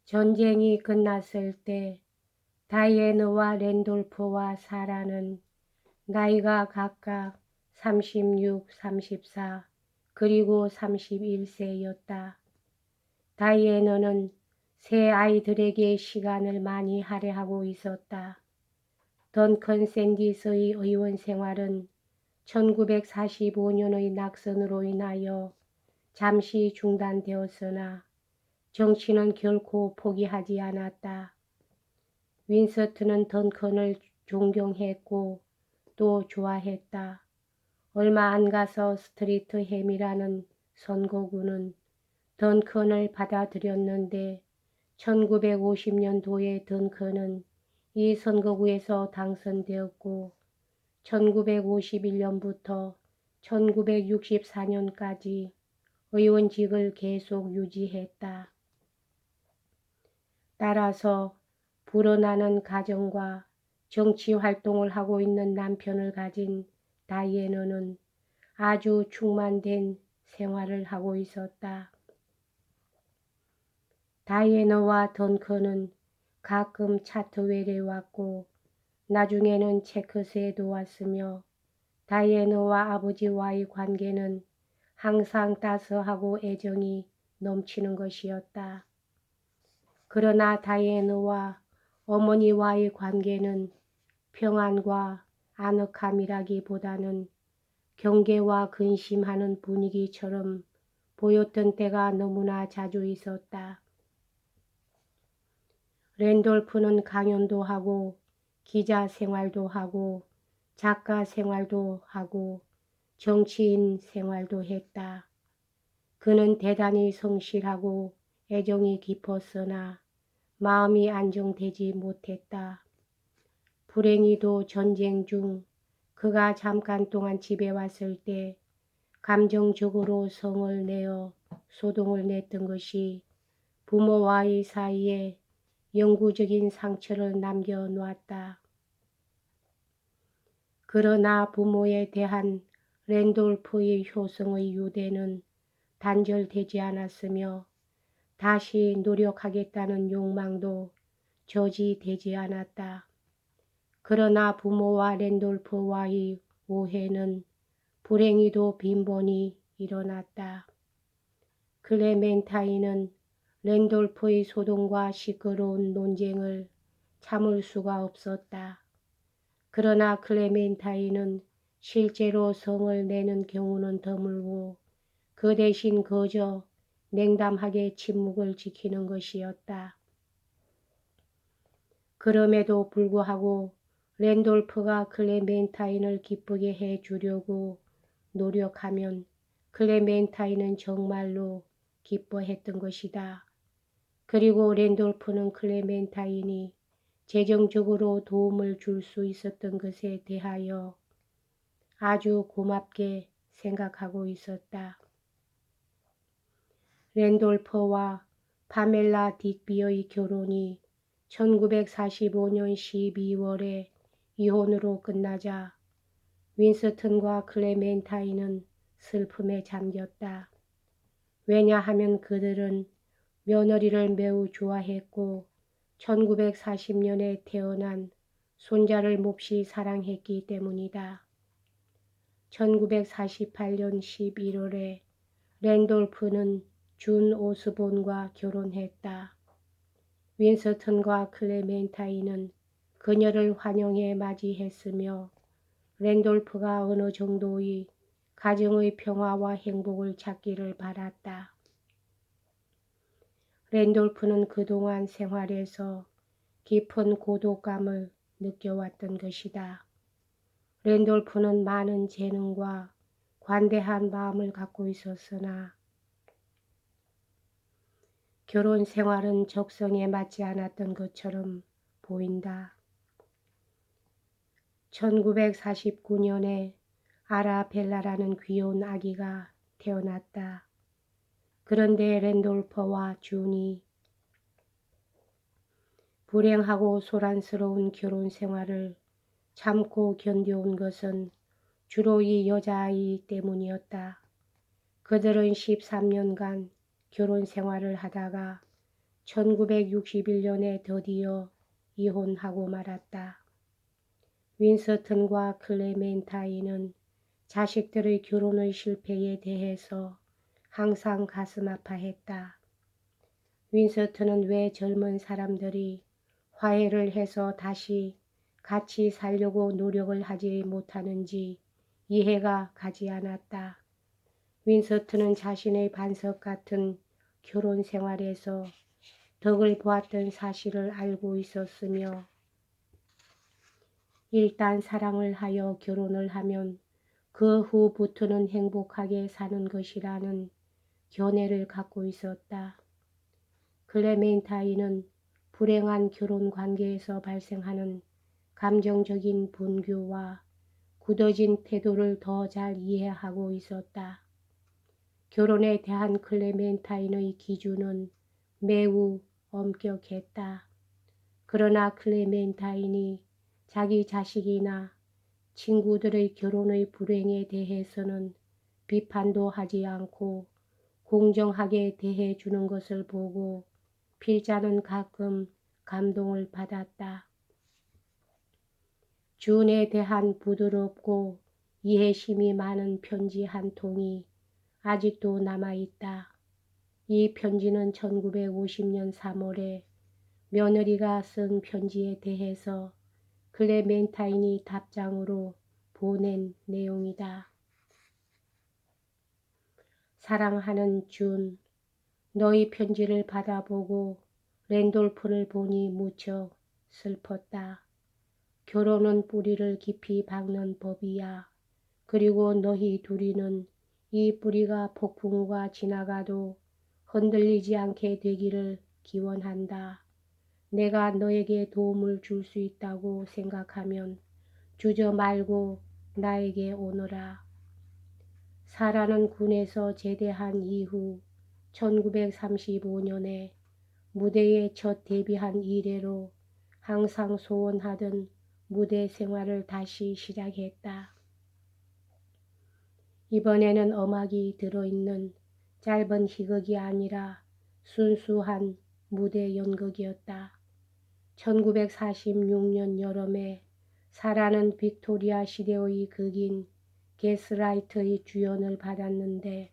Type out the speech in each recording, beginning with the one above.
전쟁이 끝났을 때 다이애느와 랜돌프와 사라는 나이가 각각 36, 34, 그리고 31세였다. 다이애느는 세 아이들에게 시간을 많이 할애하고 있었다. 던컨 샌디스의 의원 생활은 1945년의 낙선으로 인하여 잠시 중단되었으나 정치는 결코 포기하지 않았다. 윈스턴은 던컨을 존경했고 또 좋아했다. 얼마 안 가서 스트리트 햄이라는 선거구는 던컨을 받아들였는데 1950년도에 던컨은 이 선거구에서 당선되었고 1951년부터 1964년까지 의원직을 계속 유지했다. 따라서 불어나는 가정과 정치 활동을 하고 있는 남편을 가진 다이애느는 아주 충만된 생활을 하고 있었다. 다이애느와 던컨은 가끔 차트웰에 왔고 나중에는 체크스에도 왔으며 다이애느와 아버지와의 관계는 항상 따스하고 애정이 넘치는 것이었다. 그러나 다이애느와 어머니와의 관계는 평안과 아늑함이라기보다는 경계와 근심하는 분위기처럼 보였던 때가 너무나 자주 있었다. 랜돌프는 강연도 하고 기자 생활도 하고 작가 생활도 하고 정치인 생활도 했다. 그는 대단히 성실하고 애정이 깊었으나 마음이 안정되지 못했다. 불행히도 전쟁 중 그가 잠깐 동안 집에 왔을 때 감정적으로 성을 내어 소동을 냈던 것이 부모와의 사이에 영구적인 상처를 남겨놓았다. 그러나 부모에 대한 랜돌프의 효성의 유대는 단절되지 않았으며 다시 노력하겠다는 욕망도 저지되지 않았다. 그러나 부모와 랜돌프와의 오해는 불행히도 빈번히 일어났다. 클레멘타인은 랜돌프의 소동과 시끄러운 논쟁을 참을 수가 없었다. 그러나 클레멘타인은 실제로 성을 내는 경우는 드물고 그 대신 그저 냉담하게 침묵을 지키는 것이었다. 그럼에도 불구하고 랜돌프가 클레멘타인을 기쁘게 해주려고 노력하면 클레멘타인은 정말로 기뻐했던 것이다. 그리고 랜돌프는 클레멘타인이 재정적으로 도움을 줄 수 있었던 것에 대하여 아주 고맙게 생각하고 있었다. 랜돌프와 파멜라 딕비의 결혼이 1945년 12월에 이혼으로 끝나자 윈스턴과 클레멘타인은 슬픔에 잠겼다. 왜냐하면 그들은 며느리를 매우 좋아했고 1940년에 태어난 손자를 몹시 사랑했기 때문이다. 1948년 11월에 랜돌프는 준 오스본과 결혼했다. 윈스턴과 클레멘타인은 그녀를 환영해 맞이했으며 랜돌프가 어느 정도의 가정의 평화와 행복을 찾기를 바랐다. 랜돌프는 그동안 생활에서 깊은 고독감을 느껴왔던 것이다. 랜돌프는 많은 재능과 관대한 마음을 갖고 있었으나 결혼 생활은 적성에 맞지 않았던 것처럼 보인다. 1949년에 아라벨라라는 귀여운 아기가 태어났다. 그런데 랜돌프와 준이 불행하고 소란스러운 결혼 생활을 참고 견뎌온 것은 주로 이 여자아이 때문이었다. 그들은 13년간 결혼 생활을 하다가 1961년에 드디어 이혼하고 말았다. 윈스턴과 클레멘타인은 자식들의 결혼의 실패에 대해서 항상 가슴 아파했다. 윈스턴은 왜 젊은 사람들이 화해를 해서 다시 같이 살려고 노력을 하지 못하는지 이해가 가지 않았다. 윈스턴은 자신의 반석 같은 결혼 생활에서 덕을 보았던 사실을 알고 있었으며 일단 사랑을 하여 결혼을 하면 그 후부터는 행복하게 사는 것이라는 견해를 갖고 있었다. 클레멘타인은 불행한 결혼 관계에서 발생하는 감정적인 분규와 굳어진 태도를 더 잘 이해하고 있었다. 결혼에 대한 클레멘타인의 기준은 매우 엄격했다. 그러나 클레멘타인이 자기 자식이나 친구들의 결혼의 불행에 대해서는 비판도 하지 않고 공정하게 대해주는 것을 보고 필자는 가끔 감동을 받았다. 준에 대한 부드럽고 이해심이 많은 편지 한 통이 아직도 남아있다. 이 편지는 1950년 3월에 며느리가 쓴 편지에 대해서 클레멘타인이 답장으로 보낸 내용이다. 사랑하는 준, 너희 편지를 받아보고 랜돌프를 보니 무척 슬펐다. 결혼은 뿌리를 깊이 박는 법이야. 그리고 너희 둘이는 이 뿌리가 폭풍우가 지나가도 흔들리지 않게 되기를 기원한다. 내가 너에게 도움을 줄 수 있다고 생각하면 주저 말고 나에게 오너라. 사라는 군에서 제대한 이후 1935년에 무대에 첫 데뷔한 이래로 항상 소원하던 무대 생활을 다시 시작했다. 이번에는 음악이 들어있는 짧은 희극이 아니라 순수한 무대 연극이었다. 1946년 여름에 사라는 빅토리아 시대의 극인 게스라이트의 주연을 받았는데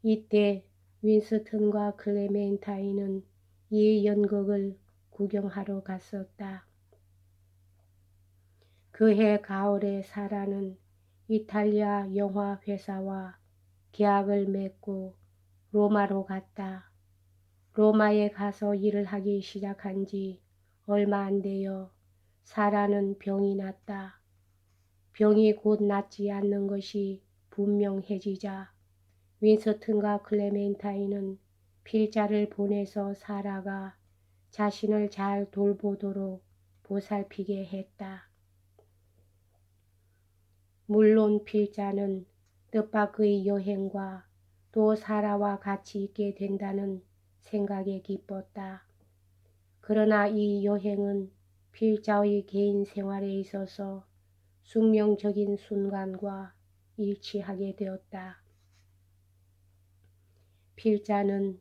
이때 윈스턴과 클레멘타인은 이 연극을 구경하러 갔었다. 그해 가을에 사라는 이탈리아 영화 회사와 계약을 맺고 로마로 갔다. 로마에 가서 일을 하기 시작한 지 얼마 안 되어 사라는 병이 났다. 병이 곧 낫지 않는 것이 분명해지자 윈스턴과 클레멘타인은 필자를 보내서 사라가 자신을 잘 돌보도록 보살피게 했다. 물론 필자는 뜻밖의 여행과 또 사라와 같이 있게 된다는 생각에 기뻤다. 그러나 이 여행은 필자의 개인 생활에 있어서 숙명적인 순간과 일치하게 되었다. 필자는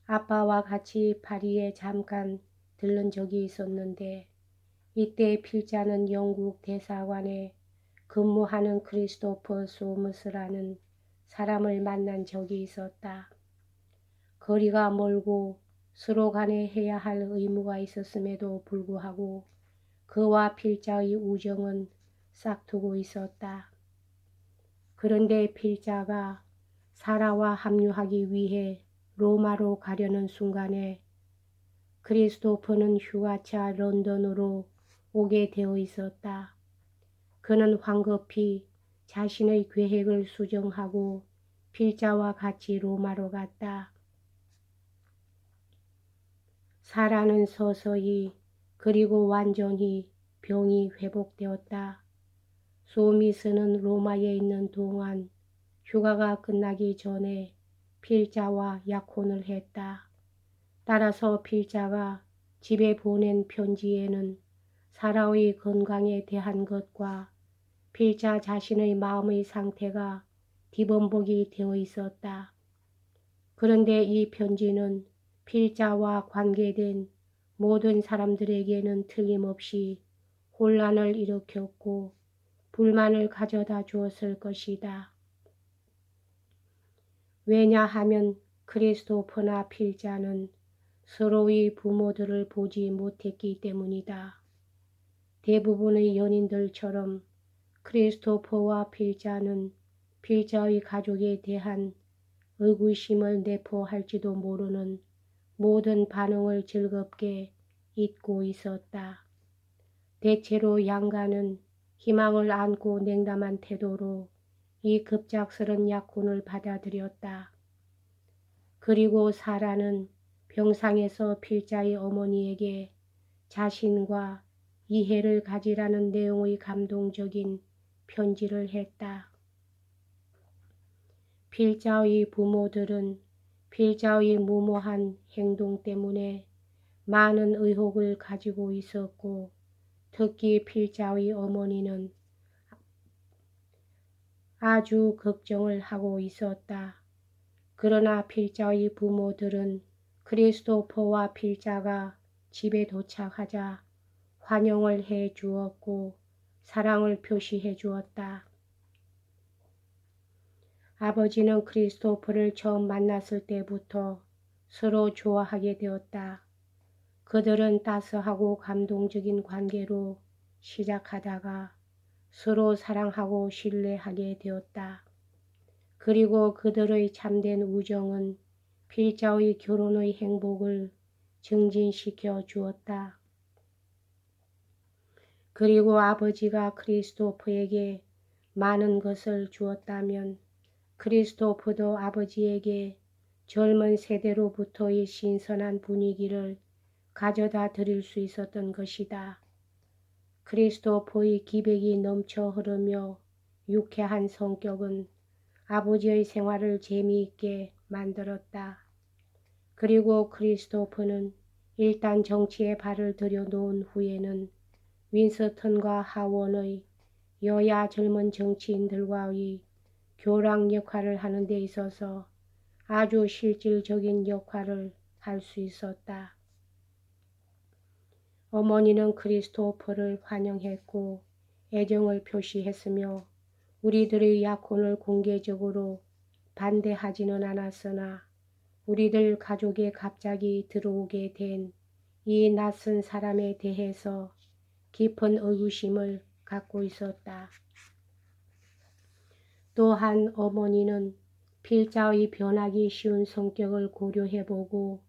아빠와 같이 파리에 잠깐 들른 적이 있었는데 이때 필자는 영국 대사관에 근무하는 크리스토퍼 소머스라는 사람을 만난 적이 있었다. 거리가 멀고 서로 간에 해야 할 의무가 있었음에도 불구하고 그와 필자의 우정은 싹트고 있었다. 그런데 필자가 사라와 합류하기 위해 로마로 가려는 순간에 크리스토퍼는 휴가차 런던으로 오게 되어 있었다. 그는 황급히 자신의 계획을 수정하고 필자와 같이 로마로 갔다. 사라는 서서히 그리고 완전히 병이 회복되었다. 소미스는 로마에 있는 동안 휴가가 끝나기 전에 필자와 약혼을 했다. 따라서 필자가 집에 보낸 편지에는 사라의 건강에 대한 것과 필자 자신의 마음의 상태가 뒤범벅이 되어 있었다. 그런데 이 편지는 필자와 관계된 모든 사람들에게는 틀림없이 혼란을 일으켰고 불만을 가져다 주었을 것이다. 왜냐하면 크리스토퍼나 필자는 서로의 부모들을 보지 못했기 때문이다. 대부분의 연인들처럼 크리스토퍼와 필자는 필자의 가족에 대한 의구심을 내포할지도 모르는 모든 반응을 즐겁게 잊고 있었다. 대체로 양가는 희망을 안고 냉담한 태도로 이 급작스런 약혼을 받아들였다. 그리고 사라는 병상에서 필자의 어머니에게 자신과 이해를 가지라는 내용의 감동적인 편지를 했다. 필자의 부모들은 필자의 무모한 행동 때문에 많은 의혹을 가지고 있었고 특히 필자의 어머니는 아주 걱정을 하고 있었다. 그러나 필자의 부모들은 크리스토퍼와 필자가 집에 도착하자 환영을 해 주었고 사랑을 표시해 주었다. 아버지는 크리스토퍼를 처음 만났을 때부터 서로 좋아하게 되었다. 그들은 따스하고 감동적인 관계로 시작하다가 서로 사랑하고 신뢰하게 되었다. 그리고 그들의 참된 우정은 필자의 결혼의 행복을 증진시켜 주었다. 그리고 아버지가 크리스토퍼에게 많은 것을 주었다면 크리스토퍼도 아버지에게 젊은 세대로부터의 신선한 분위기를 가져다 드릴 수 있었던 것이다. 크리스토퍼의 기백이 넘쳐 흐르며 유쾌한 성격은 아버지의 생활을 재미있게 만들었다. 그리고 크리스토퍼는 일단 정치에 발을 들여놓은 후에는 윈스턴과 하원의 여야 젊은 정치인들과의 교랑 역할을 하는 데 있어서 아주 실질적인 역할을 할 수 있었다. 어머니는 크리스토퍼를 환영했고 애정을 표시했으며 우리들의 약혼을 공개적으로 반대하지는 않았으나 우리들 가족에 갑자기 들어오게 된 이 낯선 사람에 대해서 깊은 의구심을 갖고 있었다. 또한 어머니는 필자의 변하기 쉬운 성격을 고려해보고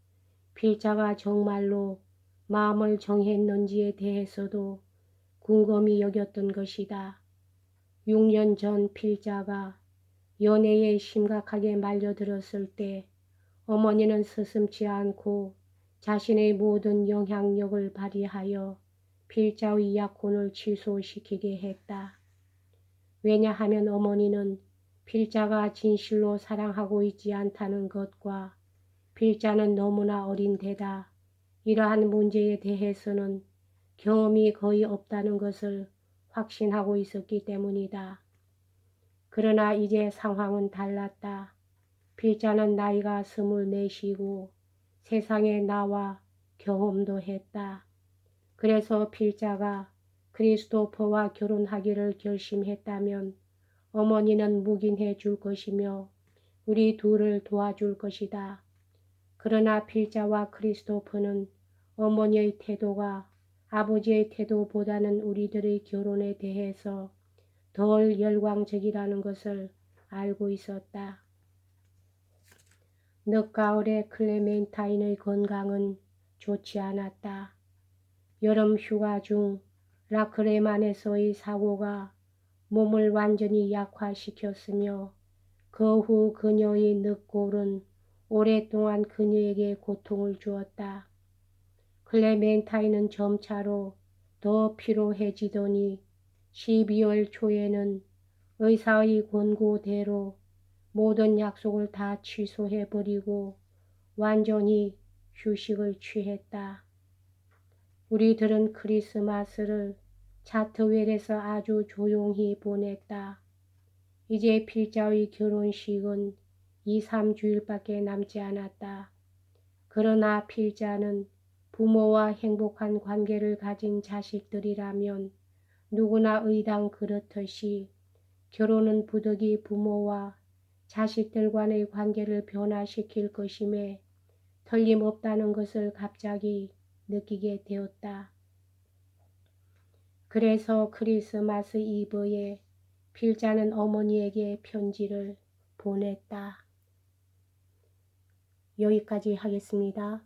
필자가 정말로 마음을 정했는지에 대해서도 궁금히 여겼던 것이다. 6년 전 필자가 연애에 심각하게 말려들었을 때 어머니는 스슴치 않고 자신의 모든 영향력을 발휘하여 필자의 약혼을 취소시키게 했다. 왜냐하면 어머니는 필자가 진실로 사랑하고 있지 않다는 것과 필자는 너무나 어린 데다 이러한 문제에 대해서는 경험이 거의 없다는 것을 확신하고 있었기 때문이다. 그러나 이제 상황은 달랐다. 필자는 나이가 24이고 세상에 나와 경험도 했다. 그래서 필자가 크리스토퍼와 결혼하기를 결심했다면 어머니는 묵인해 줄 것이며 우리 둘을 도와줄 것이다. 그러나 필자와 크리스토퍼는 어머니의 태도가 아버지의 태도보다는 우리들의 결혼에 대해서 덜 열광적이라는 것을 알고 있었다. 늦가을에 클레멘타인의 건강은 좋지 않았다. 여름 휴가 중 라크레만에서의 사고가 몸을 완전히 약화시켰으며 그 후 그녀의 늑골은 오랫동안 그녀에게 고통을 주었다. 클레멘타인은 점차로 더 피로해지더니 12월 초에는 의사의 권고대로 모든 약속을 다 취소해버리고 완전히 휴식을 취했다. 우리들은 크리스마스를 차트웰에서 아주 조용히 보냈다. 이제 필자의 결혼식은 2, 3주일밖에 남지 않았다. 그러나 필자는 부모와 행복한 관계를 가진 자식들이라면 누구나 의당 그렇듯이 결혼은 부득이 부모와 자식들 간의 관계를 변화시킬 것임에 틀림없다는 것을 갑자기 느끼게 되었다. 그래서 크리스마스 이브에 필자는 어머니에게 편지를 보냈다. 여기까지 하겠습니다.